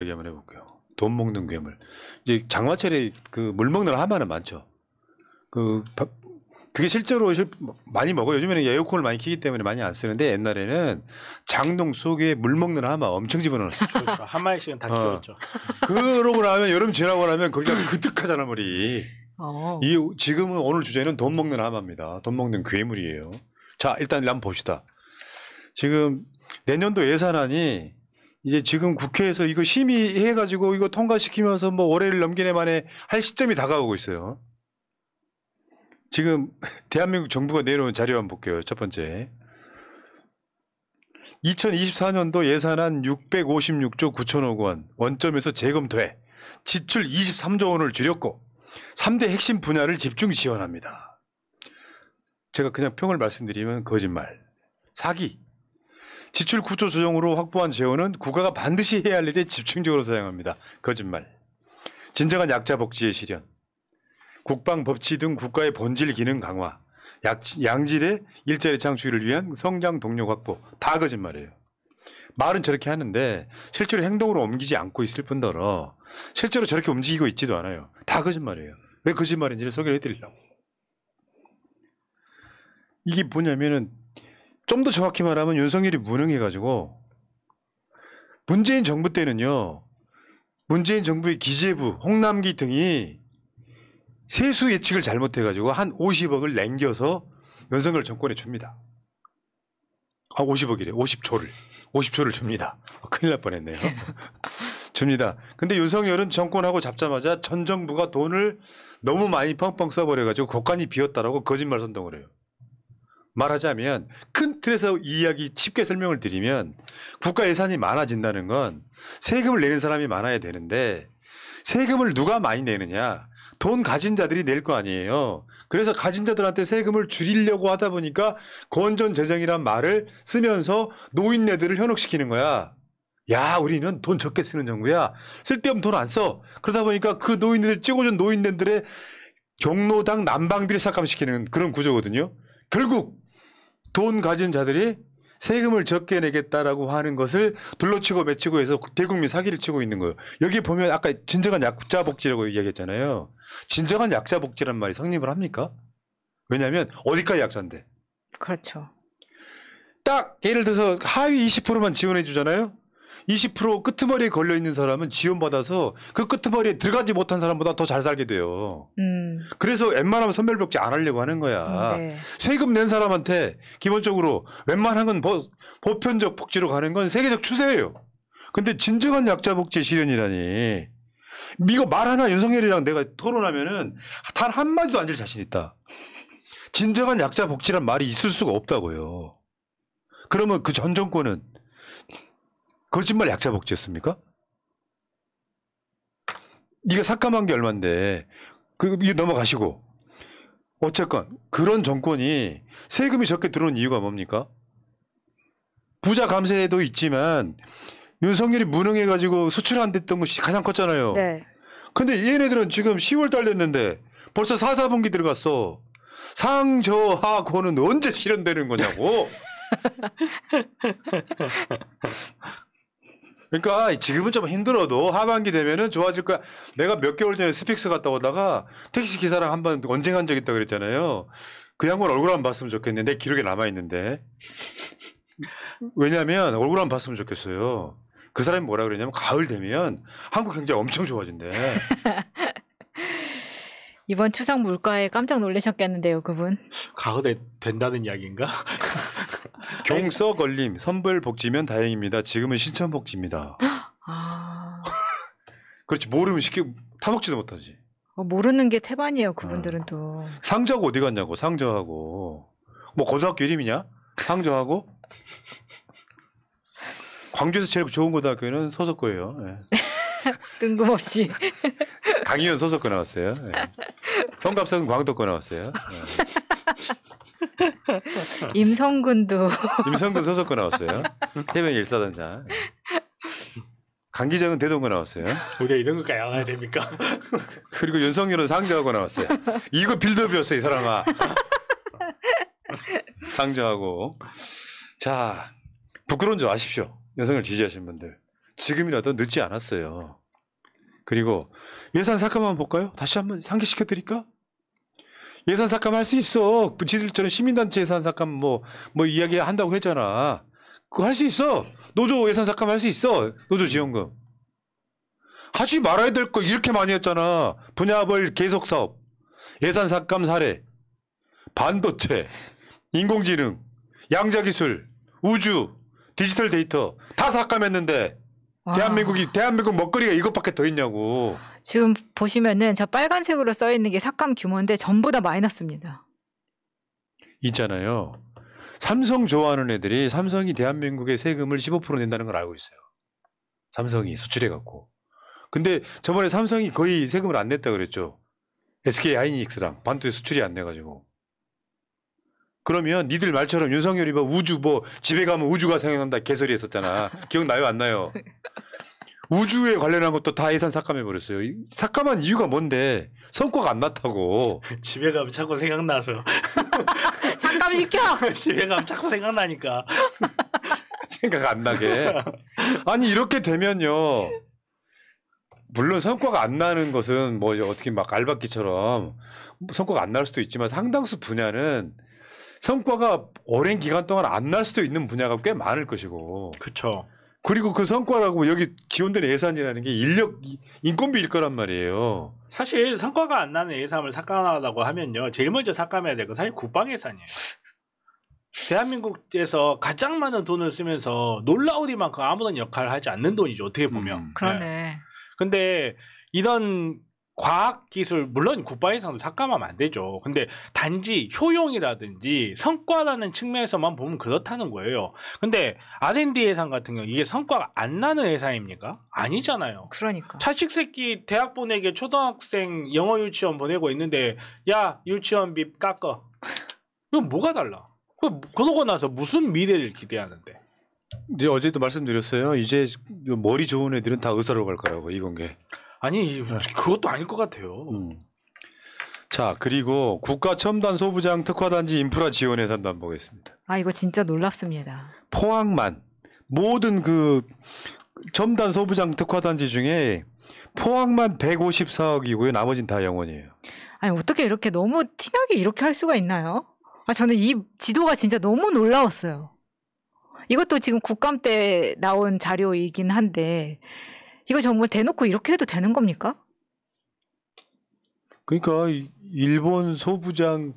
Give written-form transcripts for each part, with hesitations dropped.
얘기 한번 해볼게요. 돈 먹는 괴물. 이제 장마철에 그 물 먹는 하마는 많죠. 그게 실제로 많이 먹어요. 요즘에는 에어컨을 많이 키기 때문에 많이 안 쓰는데 옛날에는 장롱 속에 물 먹는 하마 엄청 집어넣었어요. 그렇죠. 한 마리씩은 다 키웠죠. 그러고 나면 여름 지나고 나면 거기가 그득하잖아 물이. 지금은 오늘 주제는 돈 먹는 하마입니다. 돈 먹는 괴물이에요. 자, 일단 한번 봅시다. 지금 내년도 예산안이 이제 지금 국회에서 이거 심의해가지고 이거 통과시키면서 뭐 올해를 넘기네 만에 할 시점이 다가오고 있어요. 지금 대한민국 정부가 내놓은 자료 한번 볼게요. 첫 번째. 2024년도 예산안 656조 9천억 원 원점에서 재검토해 지출 23조 원을 줄였고 3대 핵심 분야를 집중 지원합니다. 제가 그냥 평을 말씀드리면 거짓말, 사기. 지출 구조 조정으로 확보한 재원은 국가가 반드시 해야 할 일에 집중적으로 사용합니다. 거짓말. 진정한 약자 복지의 실현. 국방, 법치 등 국가의 본질 기능 강화, 양질의 일자리 창출을 위한 성장 동력 확보. 다 거짓말이에요. 말은 저렇게 하는데 실제로 행동으로 옮기지 않고 있을 뿐더러 실제로 저렇게 움직이고 있지도 않아요. 다 거짓말이에요. 왜 거짓말인지를 소개를 해드리려고. 이게 뭐냐면은 좀 더 정확히 말하면 윤석열이 무능해가지고 문재인 정부 때는요. 문재인 정부의 기재부, 홍남기 등이 세수 예측을 잘못해가지고 한 50억을 남겨서 윤석열 정권에 줍니다. 50억이래. 50조를 줍니다. 큰일 날 뻔했네요. 줍니다. 근데 윤석열은 정권하고 잡자마자 전 정부가 돈을 너무 많이 펑펑 써버려가지고 곳간이 비었다라고 거짓말 선동을 해요. 말하자면 큰 틀에서 이 이야기 쉽게 설명을 드리면 국가 예산이 많아진다는 건 세금을 내는 사람이 많아야 되는데 세금을 누가 많이 내느냐. 돈 가진 자들이 낼 거 아니에요. 그래서 가진 자들한테 세금을 줄이려고 하다 보니까 건전재정이란 말을 쓰면서 노인네들을 현혹시키는 거야. 야, 우리는 돈 적게 쓰는 정부야. 쓸데없는 돈 안 써. 그러다 보니까 그 노인네들 찍어준 노인네들의 경로당 난방비를 삭감시키는 그런 구조거든요. 결국 돈 가진 자들이 세금을 적게 내겠다라고 하는 것을 둘러치고 맺히고 해서 대국민 사기를 치고 있는 거예요. 여기 보면 아까 진정한 약자 복지라고 이야기했잖아요. 진정한 약자 복지란 말이 성립을 합니까? 왜냐하면 어디까지 약자인데. 그렇죠. 딱 예를 들어서 하위 20%만 지원해 주잖아요. 20% 끄트머리에 걸려있는 사람은 지원받아서 그 끄트머리에 들어가지 못한 사람보다 더 잘 살게 돼요. 그래서 웬만하면 선별복지 안 하려고 하는 거야. 네. 세금 세금 낸 사람한테 기본적으로 웬만한 건 보편적 복지로 가는 건 세계적 추세예요. 근데 진정한 약자 복지 실현이라니. 이거 말 하나 윤석열이랑 내가 토론하면은 단 한마디도 안 질 자신 있다. 진정한 약자 복지란 말이 있을 수가 없다고요. 그러면 그 전 정권은 거짓말 약자 복지였습니까? 이게 삭감한 게 얼만데 이거 넘어가시고 어쨌건 그런 정권이 세금이 적게 들어온 이유가 뭡니까? 부자 감세도 있지만 윤석열이 무능해가지고 수출 안 됐던 것이 가장 컸잖아요. 네. 근데 얘네들은 지금 10월 달 됐는데 벌써 4, 4분기 들어갔어. 상저하고는 언제 실현되는 거냐고. 그러니까 지금은 좀 힘들어도 하반기 되면은 좋아질 거야. 내가 몇 개월 전에 스픽스 갔다 오다가 택시 기사랑 한번 언쟁한 적 있다고 그랬잖아요. 그 양반 얼굴 한번 봤으면 좋겠는데 기록에 남아있는데. 왜냐하면 얼굴 한번 봤으면 좋겠어요. 그 사람이 뭐라 그러냐면 가을 되면 한국 경제가 엄청 좋아진대. 이번 추석 물가에 깜짝 놀라셨겠는데요, 그분. 가을에 된다는 이야기인가? 경서 걸림 선별 복지면 다행입니다. 지금은 신청 복지입니다. 아. 그렇지 모르면 타먹지도 못하지. 모르는 게 태반이에요, 그분들은 또. 상저하고 어디 갔냐고. 상저하고 뭐 고등학교 이름이냐? 상저하고 광주에서 제일 좋은 고등학교는 서석고예요. 네. 뜬금없이. 강의원 서석고 나왔어요. 네. 성갑석은 광덕고 나왔어요. 네. 임성근도. 임성근 서석고 나왔어요. 해병 일사단장. 강기정은 대동고 나왔어요. 우리가 이런 것까지 알아야 됩니까? 그리고 윤석열은 상저하고 나왔어요. 이거 빌드업이었어 이 사람아. 상저하고. 자 부끄러운 줄 아십시오. 윤석열 지지하시는 분들. 지금이라도 늦지 않았어요. 그리고 예산 삭감만 볼까요? 다시 한번 상기시켜 드릴까? 예산 삭감할 수 있어. 지들처럼 시민단체 예산 삭감 뭐 이야기 한다고 했잖아. 그거 할 수 있어. 노조 예산 삭감할 수 있어. 노조 지원금. 하지 말아야 될 거 이렇게 많이 했잖아. 분야별 계속 사업, 예산 삭감 사례, 반도체, 인공지능, 양자기술, 우주, 디지털 데이터 다 삭감했는데 와. 대한민국 먹거리가 이것밖에 더 있냐고. 지금 보시면은 저 빨간색으로 써 있는 게 삭감 규모인데 전부 다 마이너스입니다. 있잖아요. 삼성 좋아하는 애들이 삼성이 대한민국의 세금을 15% 낸다는 걸 알고 있어요. 삼성이 수출해 갖고. 근데 저번에 삼성이 거의 세금을 안 냈다 그랬죠. SK 하이닉스랑 반도체 수출이 안 내가지고. 그러면 니들 말처럼 윤석열이 뭐 우주 뭐 집에 가면 우주가 생각난다 개소리 했었잖아. 기억나요 안 나요? 우주에 관련한 것도 다 예산 삭감해 버렸어요. 삭감한 이유가 뭔데? 성과가 안 났다고. 집에 가면 자꾸 생각나서. 삭감시켜! 집에 가면 자꾸 생각나니까. 생각 안 나게. 아니 이렇게 되면요. 물론 성과가 안 나는 것은 뭐 어떻게 막 알박기처럼 성과가 안 날 수도 있지만 상당수 분야는 성과가 오랜 기간 동안 안 날 수도 있는 분야가 꽤 많을 것이고. 그렇죠. 그리고 그 성과라고 여기 지원되는 예산이라는 게 인건비일 거란 말이에요. 사실 성과가 안 나는 예산을 삭감하려고 하면요. 제일 먼저 삭감해야 될 건 사실 국방 예산이에요. 대한민국에서 가장 많은 돈을 쓰면서 놀라우리만큼 아무런 역할을 하지 않는 돈이죠. 어떻게 보면. 그러네. 근데 이런 과학기술 물론 국방 예산도 삭감하면 안 되죠. 근데 단지 효용이라든지 성과라는 측면에서만 보면 그렇다는 거예요. 근데 R&D 예산 같은 경우 이게 성과가 안 나는 예산입니까? 아니잖아요. 그러니까. 자식 새끼 대학 보내게 초등학생 영어 유치원 보내고 있는데 야 유치원비 깎아. 이건 뭐가 달라? 그러고 나서 무슨 미래를 기대하는데? 이제 어제도 말씀드렸어요. 이제 머리 좋은 애들은 다 의사로 갈 거라고 이건게. 아니 그것도 아닐 것 같아요. 자 그리고 국가첨단 소부장 특화단지 인프라 지원 예산도 한번 보겠습니다. 아 이거 진짜 놀랍습니다. 포항만 모든 그 첨단 소부장 특화단지 중에 포항만 154억이고요. 나머지는 다 영원이에요. 아니 어떻게 이렇게 너무 티나게 이렇게 할 수가 있나요? 아 저는 이 지도가 진짜 너무 놀라웠어요. 이것도 지금 국감 때 나온 자료이긴 한데 이거 정말 대놓고 이렇게 해도 되는 겁니까? 그러니까 일본 소부장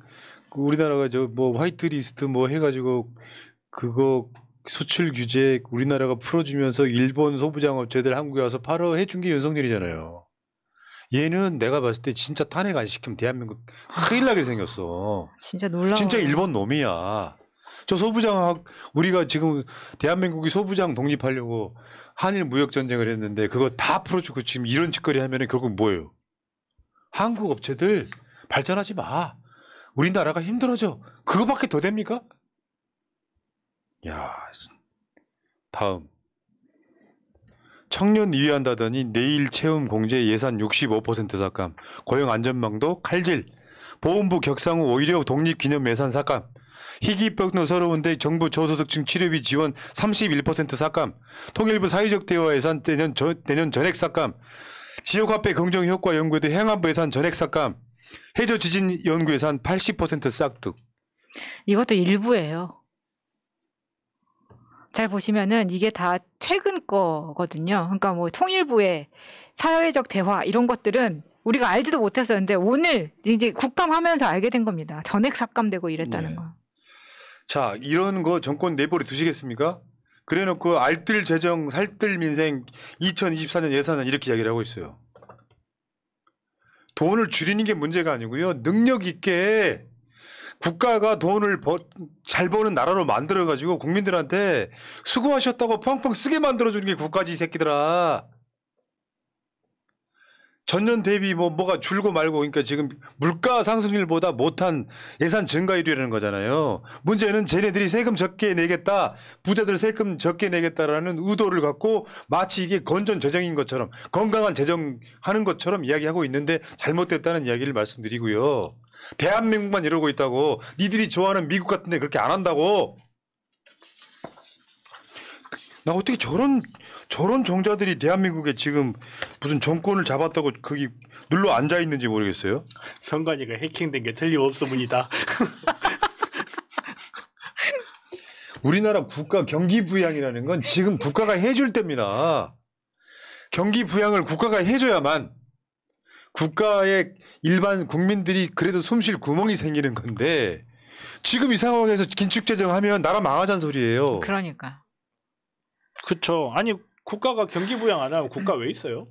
우리나라가 저 뭐 화이트리스트 뭐 해가지고 그거 수출 규제 우리나라가 풀어주면서 일본 소부장 업체들 한국에 와서 팔어 해준 게 윤석열이잖아요. 얘는 내가 봤을 때 진짜 탄핵 안 시키면 대한민국 큰일 나게 생겼어. 진짜 놀라워. 진짜 일본 놈이야. 저 소부장 우리가 지금 대한민국이 소부장 독립하려고 한일 무역 전쟁을 했는데 그거 다 풀어주고 지금 이런 짓거리 하면은 결국 뭐예요? 한국 업체들 발전하지 마. 우리나라가 힘들어져. 그거밖에 더 됩니까? 야, 다음. 청년 이위한다더니 내일 채움 공제 예산 65% 삭감. 고용 안전망도 칼질. 보훈부 격상 후 오히려 독립기념 예산 삭감. 희귀병도 서러운데 정부 저소득층 치료비 지원 31% 삭감. 통일부 사회적 대화 예산 내년 전액 삭감. 지역화폐 긍정 효과 연구에도 행안부 예산 전액 삭감. 해저 지진 연구 예산 80% 싹둑. 이것도 일부예요. 잘 보시면은 이게 다 최근 거거든요. 그러니까 뭐 통일부의 사회적 대화 이런 것들은 우리가 알지도 못했었는데 오늘 이제 국감하면서 알게 된 겁니다. 전액 삭감되고 이랬다는 네. 거. 자, 이런 거 정권 내버려 두시겠습니까? 그래놓고 알뜰 재정 살뜰 민생 2024년 예산은 이렇게 이야기를 하고 있어요. 돈을 줄이는 게 문제가 아니고요. 능력 있게 국가가 돈을 잘 버는 나라로 만들어가지고 국민들한테 수고하셨다고 펑펑 쓰게 만들어주는 게 국가지 이 새끼들아. 전년 대비 뭐가 줄고 말고 그러니까 지금 물가 상승률보다 못한 예산 증가율이라는 거잖아요. 문제는 쟤네들이 세금 적게 내겠다. 부자들 세금 적게 내겠다라는 의도를 갖고 마치 이게 건전 재정인 것처럼 건강한 재정하는 것처럼 이야기하고 있는데 잘못됐다는 이야기를 말씀드리고요. 대한민국만 이러고 있다고. 니들이 좋아하는 미국 같은 데 그렇게 안 한다고. 나 어떻게 저런 정자들이 대한민국에 지금 무슨 정권을 잡았다고 거기 눌러 앉아 있는지 모르겠어요. 선관위가 해킹된 게 틀림없습니다. 우리나라 국가 경기 부양이라는 건 지금 국가가 해줄 때입니다. 경기 부양을 국가가 해줘야만 국가의 일반 국민들이 그래도 숨 쉴 구멍이 생기는 건데 지금 이 상황에서 긴축재정하면 나라 망하자는 소리예요. 그러니까. 그렇죠. 아니 국가가 경기 부양 안 하면 국가 왜 있어요?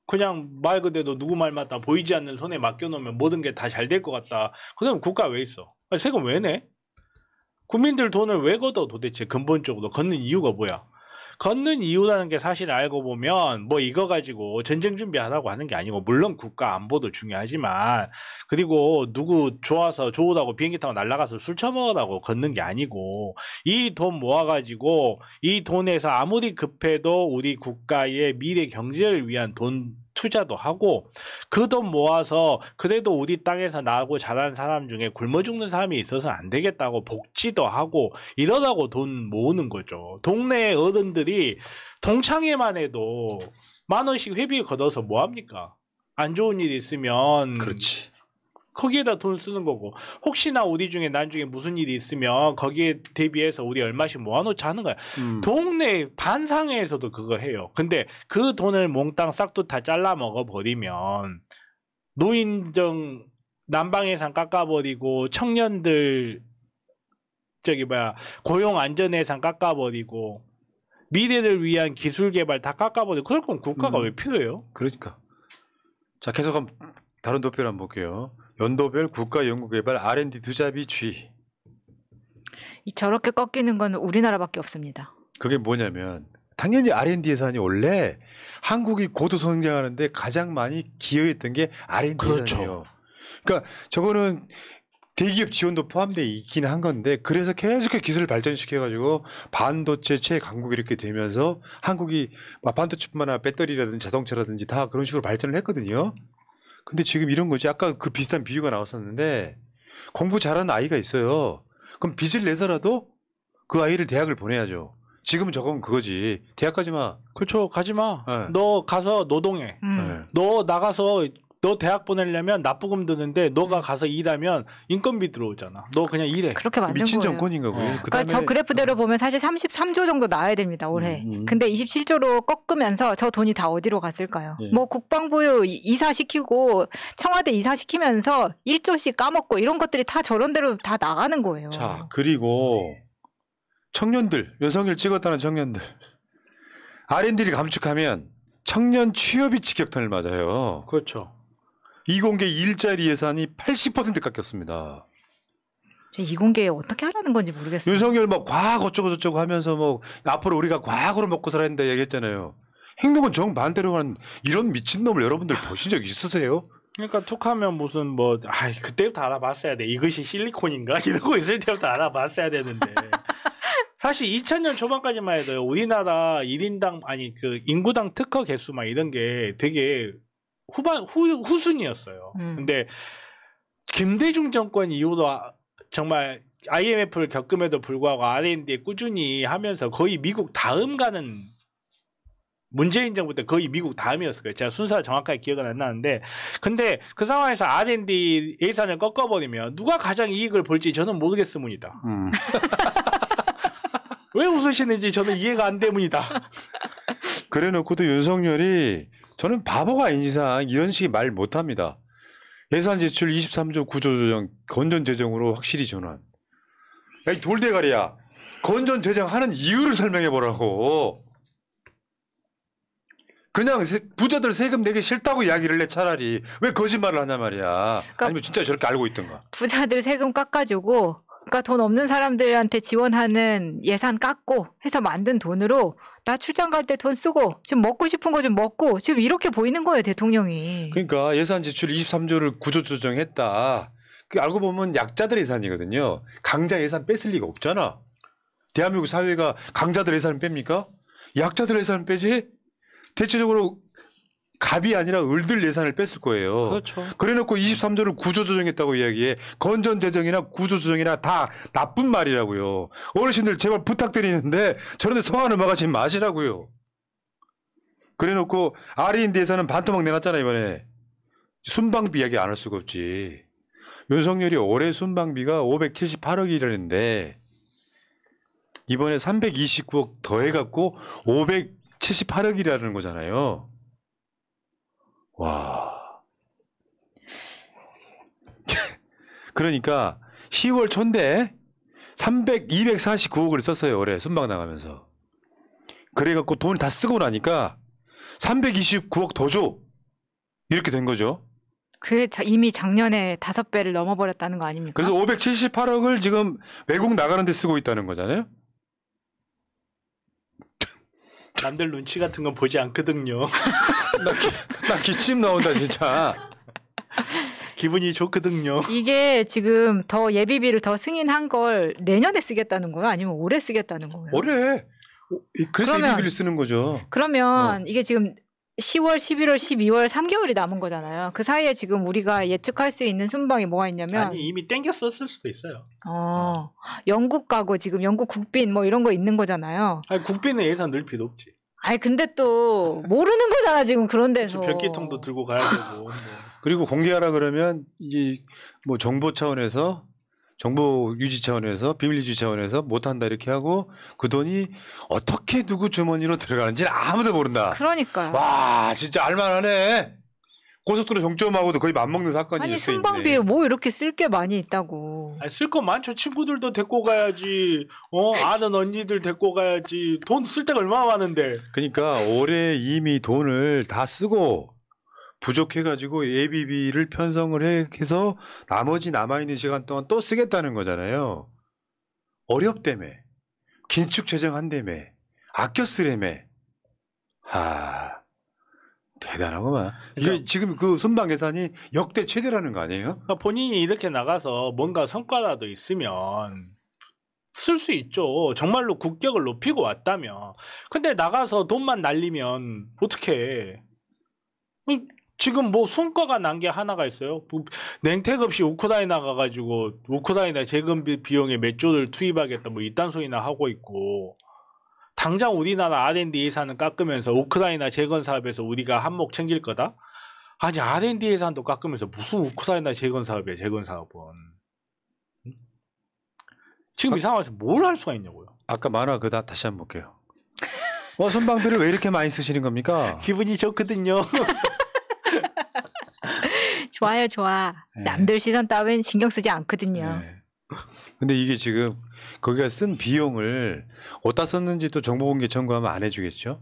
그냥 말 그대로 누구 말 맞다 보이지 않는 손에 맡겨놓으면 모든 게 다 잘 될 것 같다. 그러면 국가 왜 있어? 아니, 세금 왜 내? 국민들 돈을 왜 걷어 도대체 근본적으로 걷는 이유가 뭐야? 걷는 이유라는 게 사실 알고 보면 뭐 이거 가지고 전쟁 준비하라고 하는 게 아니고 물론 국가 안보도 중요하지만 그리고 누구 좋으라고 비행기 타고 날아가서 술 처먹으라고 걷는 게 아니고 이 돈 모아가지고 이 돈에서 아무리 급해도 우리 국가의 미래 경제를 위한 돈 투자도 하고 그 돈 모아서 그래도 우리 땅에서 나고 자란 사람 중에 굶어 죽는 사람이 있어서 안 되겠다고 복지도 하고 이러다고 돈 모으는 거죠. 동네 어른들이 동창회만 해도 10,000원씩 회비 걷어서 뭐 합니까? 안 좋은 일 있으면 그렇지. 거기에다 돈 쓰는 거고 혹시나 우리 중에 나중에 무슨 일이 있으면 거기에 대비해서 우리 얼마씩 모아놓자 하는 거야. 동네 반상회에서도 그거 해요. 근데 그 돈을 몽땅 싹도 다 잘라 먹어버리면 노인정 난방예산 깎아버리고 청년들 고용안전예산 깎아버리고 미래를 위한 기술개발 다 깎아버리고 그럴 거면 국가가 왜 필요해요? 그러니까. 자 계속 한번 다른 도표를 한번 볼게요. 연도별 국가연구개발 R&D 투자비 추이. 저렇게 꺾이는 건 우리나라밖에 없습니다. 그게 뭐냐면 당연히 R&D 예산이 원래 한국이 고도 성장하는데 가장 많이 기여했던 게 R&D 그렇죠. 예산이에요. 그러니까 저거는 대기업 지원도 포함되어 있긴 한 건데 그래서 계속해서 기술을 발전시켜가지고 반도체 최강국 이렇게 되면서 한국이 반도체뿐만 아니라 배터리라든지 자동차라든지 다 그런 식으로 발전을 했거든요. 근데 지금 이런 거지. 아까 그 비슷한 비유가 나왔었는데 공부 잘하는 아이가 있어요. 그럼 빚을 내서라도 그 아이를 대학을 보내야죠. 지금은 저건 그거지. 대학 가지 마. 그렇죠. 가지 마. 네. 너 가서 노동해. 네. 너 나가서 너 대학 보내려면 납부금 드는데 너가 가서 일하면 인건비 들어오잖아. 너 그냥 일해. 그렇게 만든 미친 거예요. 정권인가 보요. 그러니까 저 그래프대로 보면 사실 33조 정도 나와야 됩니다 올해. 근데 27조로 꺾으면서 저 돈이 다 어디로 갔을까요? 예. 뭐 국방부 이사시키고 청와대 이사시키면서 1조씩 까먹고 이런 것들이 다 저런 대로 다 나가는 거예요. 자 그리고 청년들 윤석열 찍었다는 청년들 R&D를 감축하면 청년 취업이 직격탄을 맞아요. 그렇죠. 이공계 일자리 예산이 80% 깎였습니다. 이공계에 어떻게 하라는 건지 모르겠어요. 윤석열 뭐 과학 어쩌고 저쩌고 하면서 뭐 앞으로 우리가 과학으로 먹고 살아야 된다 얘기했잖아요. 행동은 정반대로 하는 이런 미친놈을 여러분들 보신 적 있으세요? 그러니까 툭하면 무슨 그때부터 알아봤어야 돼. 이것이 실리콘인가? 이러고 있을 때부터 알아봤어야 되는데. 사실 2000년 초반까지만 해도 우리나라 1인당 그 인구당 특허 개수 막 이런 게 되게 후순이었어요. 근데 김대중 정권 이후로 정말 IMF를 겪음에도 불구하고 R&D에 꾸준히 하면서 거의 미국 다음 가는 문재인 정부 때 거의 미국 다음이었을 거예요. 제가 순서가 정확하게 기억은 안 나는데 근데 그 상황에서 R&D 예산을 꺾어버리면 누가 가장 이익을 볼지 저는 모르겠습니다. 왜 웃으시는지 저는 이해가 안 되문이다. 그래 놓고도 윤석열이 저는 바보가 아닌 이상 이런 식의 말 못합니다. 예산 지출 23조 9조 조정 건전 재정으로 확실히 전환. 야, 이 돌대가리야. 건전 재정하는 이유를 설명해 보라고. 그냥 부자들 세금 내기 싫다고 이야기를 해 차라리. 왜 거짓말을 하냐 말이야. 그러니까 아니면 진짜 저렇게 알고 있던가. 부자들 세금 깎아주고 그러니까 돈 없는 사람들한테 지원하는 예산 깎고 해서 만든 돈으로 나 출장 갈 때 돈 쓰고 지금 먹고 싶은 거 좀 먹고 지금 이렇게 보이는 거예요 대통령이. 그러니까 예산 지출 23조를 9조 조정했다. 그 알고 보면 약자들 예산이거든요. 강자 예산 뺐을 리가 없잖아. 대한민국 사회가 강자들 예산을 뺍니까? 약자들 예산을 빼지? 대체적으로 갑이 아니라 을들 예산을 뺐을 거예요. 그렇죠. 그래놓고 23조를 구조조정했다고 이야기해. 건전재정이나 구조조정이나 다 나쁜 말이라고요. 어르신들 제발 부탁드리는데 저런 데 성안을 막아지 마시라고요. 그래놓고 R&D 예산은 반토막 내놨잖아 이번에. 순방비 이야기 안 할 수가 없지. 윤석열이 올해 순방비가 578억이라는데 이번에 329억 더해갖고 578억이라는 거잖아요. 와. 그러니까 10월 초인데 249억을 썼어요. 올해 순방 나가면서. 그래갖고 돈 다 쓰고 나니까 329억 더 줘. 이렇게 된 거죠. 그게 이미 작년에 5배를 넘어버렸다는 거 아닙니까? 그래서 578억을 지금 외국 나가는 데 쓰고 있다는 거잖아요. 남들 눈치 같은 건 보지 않거든요. 나 기침 나온다 진짜. 기분이 좋거든요. 이게 지금 더 예비비를 더 승인한 걸 내년에 쓰겠다는 거예요? 아니면 올해 쓰겠다는 거예요? 올해. 그래서 그러면- 예비비를 쓰는 거죠. 그러면 이게 지금 10월, 11월, 12월 3개월이 남은 거잖아요. 그 사이에 지금 우리가 예측할 수 있는 순방이 뭐가 있냐면 아니 이미 땡겨 썼을 수도 있어요. 영국 가고 지금 영국 국빈 뭐 이런 거 있는 거잖아요. 아니 국빈은 예산 늘 필요 없지. 아니 근데 또 모르는 거잖아 지금 그런 데서. 변기통도 들고 가야 되고. 뭐. 그리고 공개하라 그러면 이제 뭐 정보 차원에서 정보 유지 차원에서 비밀 유지 차원에서 못한다 이렇게 하고 그 돈이 어떻게 누구 주머니로 들어가는지 아무도 모른다. 그러니까요. 와 진짜 알만하네. 고속도로 정점하고도 거의 맞먹는 사건이 아니 있어 순방비에 뭐 이렇게 쓸 게 많이 있다고. 아니, 쓸 거 많죠. 친구들도 데리고 가야지. 아는 언니들 데리고 가야지. 돈 쓸 데가 얼마나 많은데. 그러니까 올해 이미 돈을 다 쓰고 부족해가지고 예비비를 편성을 해서 나머지 남아있는 시간 동안 또 쓰겠다는 거잖아요. 어렵다며. 긴축 재정한다며. 아껴 쓰래며. 대단하구만. 이게 지금 그 순방 예산이 역대 최대라는 거 아니에요? 그러니까 본인이 이렇게 나가서 뭔가 성과라도 있으면 쓸 수 있죠. 정말로 국격을 높이고 왔다면. 근데 나가서 돈만 날리면 어떡해. 지금 뭐 성과가 난 게 하나가 있어요. 냉택 없이 우크라이나 가가지고 우크라이나 재건 비용에 몇 조를 투입하겠다 뭐 이딴 소리나 하고 있고 당장 우리나라 R&D 예산은 깎으면서 우크라이나 재건 사업에서 우리가 한몫 챙길 거다? 아니 R&D 예산도 깎으면서 무슨 우크라이나 재건 사업이야 재건 사업은. 응? 지금 이 상황에서 뭘 할 수가 있냐고요. 아까 만화 그다 다시 한번 볼게요. 순방비를 왜 이렇게 많이 쓰시는 겁니까? 기분이 좋거든요. 좋아요 좋아. 네. 남들 시선 따윈 신경 쓰지 않거든요. 네. 근데 이게 지금 거기가 쓴 비용을 어디다 썼는지 또 정보공개 청구하면 안 해주겠죠?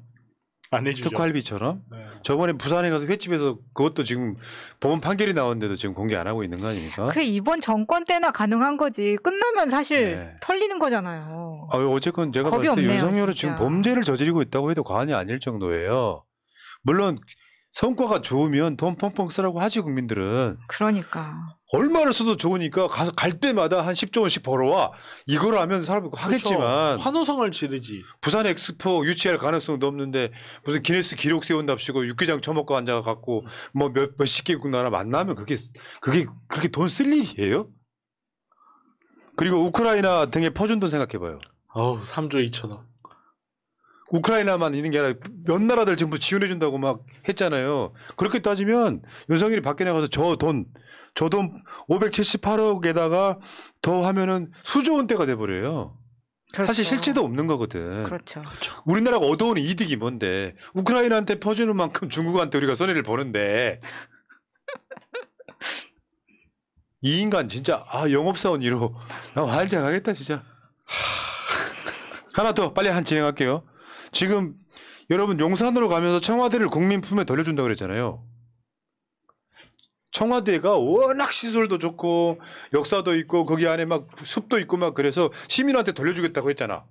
안 해주죠. 특활비처럼? 네. 저번에 부산에 가서 횟집에서 그것도 지금 법원 판결이 나왔는데도 지금 공개 안 하고 있는 거 아닙니까? 그 이번 정권 때나 가능한 거지. 끝나면 사실 네. 털리는 거잖아요. 어쨌건 제가 겁이 봤을 때 없네요, 윤석열은 진짜. 지금 범죄를 저지르고 있다고 해도 과언이 아닐 정도예요. 물론 성과가 좋으면 돈 펑펑 쓰라고 하지 국민들은. 그러니까. 얼마를 써도 좋으니까 가서 갈 때마다 한 10조 원씩 벌어와. 이걸 하면 사람이 하겠지만 그렇죠. 환호성을 지르지. 부산 엑스포 유치할 가능성도 없는데 무슨 기네스 기록 세운답시고 육개장 처먹고 앉아갖고 뭐 몇십 개국 나라 만나면 그게 그렇게 돈 쓸 일이에요? 그리고 우크라이나 등에 퍼준 돈 생각해봐요. 3조 2천억. 우크라이나만 있는 게 아니라 몇 나라들 전부 지원해준다고 막 했잖아요. 그렇게 따지면 윤석열이 밖에 나가서 저 돈 578억에다가 더 하면은 수조 원대가 돼버려요. 그렇죠. 사실 실체도 없는 거거든. 그렇죠. 우리나라가 얻어오는 이득이 뭔데? 우크라이나한테 퍼주는 만큼 중국한테 우리가 손해를 보는데. 이 인간 진짜 영업사원 1호. 나 환장하겠다 진짜. 하나 더 빨리 진행할게요. 지금 여러분 용산으로 가면서 청와대를 국민 품에 돌려준다고 그랬잖아요. 청와대가 워낙 시설도 좋고 역사도 있고 거기 안에 막 숲도 있고 막 그래서 시민한테 돌려주겠다고 했잖아.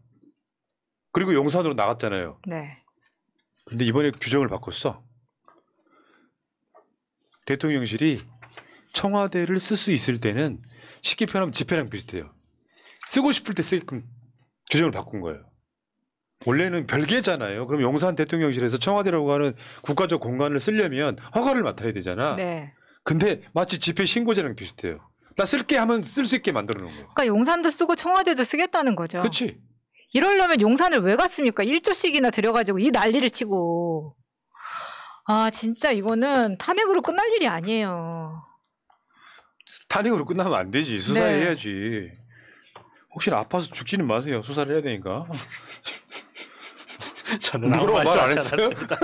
그리고 용산으로 나갔잖아요. 네. 근데 이번에 규정을 바꿨어. 대통령실이 청와대를 쓸 수 있을 때는 쉽게 표현하면 집회랑 비슷해요. 쓰고 싶을 때 쓰게끔 규정을 바꾼 거예요. 원래는 별개잖아요. 그럼 용산 대통령실에서 청와대라고 하는 국가적 공간을 쓰려면 허가를 맡아야 되잖아. 네. 근데 마치 집회 신고제랑 비슷해요. 나 쓸게 하면 쓸 수 있게 만들어 놓은 거예요. 그러니까 용산도 쓰고 청와대도 쓰겠다는 거죠. 그렇지. 이러려면 용산을 왜 갔습니까? 1조씩이나 들여가지고 이 난리를 치고. 아 진짜 이거는 탄핵으로 끝날 일이 아니에요. 탄핵으로 끝나면 안 되지. 수사해야지. 혹시나 아파서 죽지는 마세요. 수사를 해야 되니까. 저는 아무 누구라고 말도 말 안 하지 했어요? 않았습니다.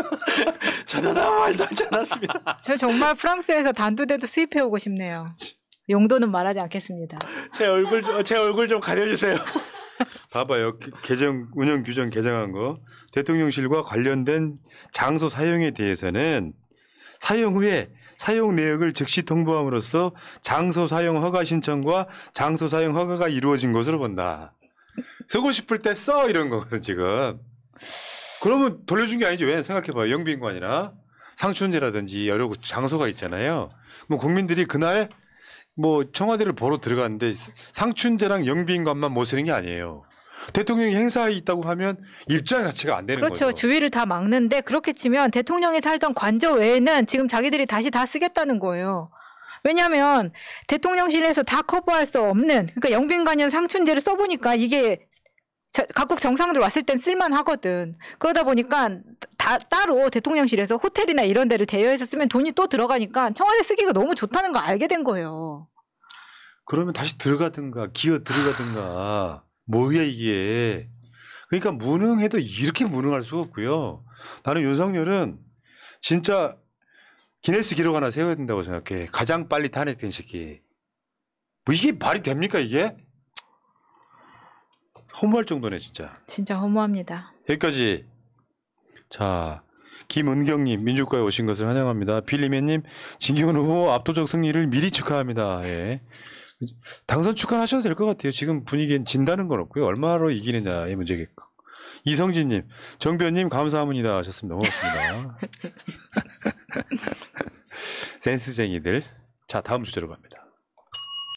저는 아무 말도 하지 않았습니다. 저 정말 프랑스에서 단두대도 수입해 오고 싶네요. 용도는 말하지 않겠습니다. 제 얼굴 좀 가려주세요. 봐봐요. 운영 규정 개정한 거. 대통령실과 관련된 장소 사용에 대해서는 사용 후에 사용 내역을 즉시 통보함으로써 장소 사용 허가 신청과 장소 사용 허가가 이루어진 것으로 본다. 쓰고 싶을 때 써 이런 거거든 지금. 그러면 돌려준 게 아니지. 왜 생각해봐요. 영빈관이나 상춘제라든지 여러 장소가 있잖아요. 뭐 국민들이 그날 뭐 청와대를 보러 들어갔는데 상춘제랑 영빈관만 못 쓰는 게 아니에요. 대통령이 행사에 있다고 하면 입장 자체가 안 되는 그렇죠. 거죠. 주위를 다 막는데 그렇게 치면 대통령이 살던 관저 외에는 지금 자기들이 다시 다 쓰겠다는 거예요. 왜냐하면 대통령실에서 다 커버할 수 없는 그러니까 영빈관이나 상춘제를 써보니까 이게 각국 정상들 왔을 땐 쓸만하거든. 그러다 보니까 따로 대통령실에서 호텔이나 이런 데를 대여해서 쓰면 돈이 또 들어가니까 청와대 쓰기가 너무 좋다는 걸 알게 된 거예요. 그러면 다시 들어가든가 기어 들어가든가 뭐야 이게. 그러니까 무능해도 이렇게 무능할 수가 없고요. 나는 윤석열은 진짜 기네스 기록 하나 세워야 된다고 생각해. 가장 빨리 탄핵된 새끼. 뭐 이게 말이 됩니까 이게? 허무할 정도네 진짜. 진짜 허무합니다. 여기까지. 자, 김은경님 민주과에 오신 것을 환영합니다. 빌리맨님 진기훈 후보 압도적 승리를 미리 축하합니다. 예. 당선 축하하셔도 될 것 같아요. 지금 분위기엔 진다는 건 없고요. 얼마로 이기느냐의 문제겠고. 이성진님, 정변님 감사합니다 하셨습니다. 고맙습니다. 센스쟁이들. 자, 다음 주제로 갑니다.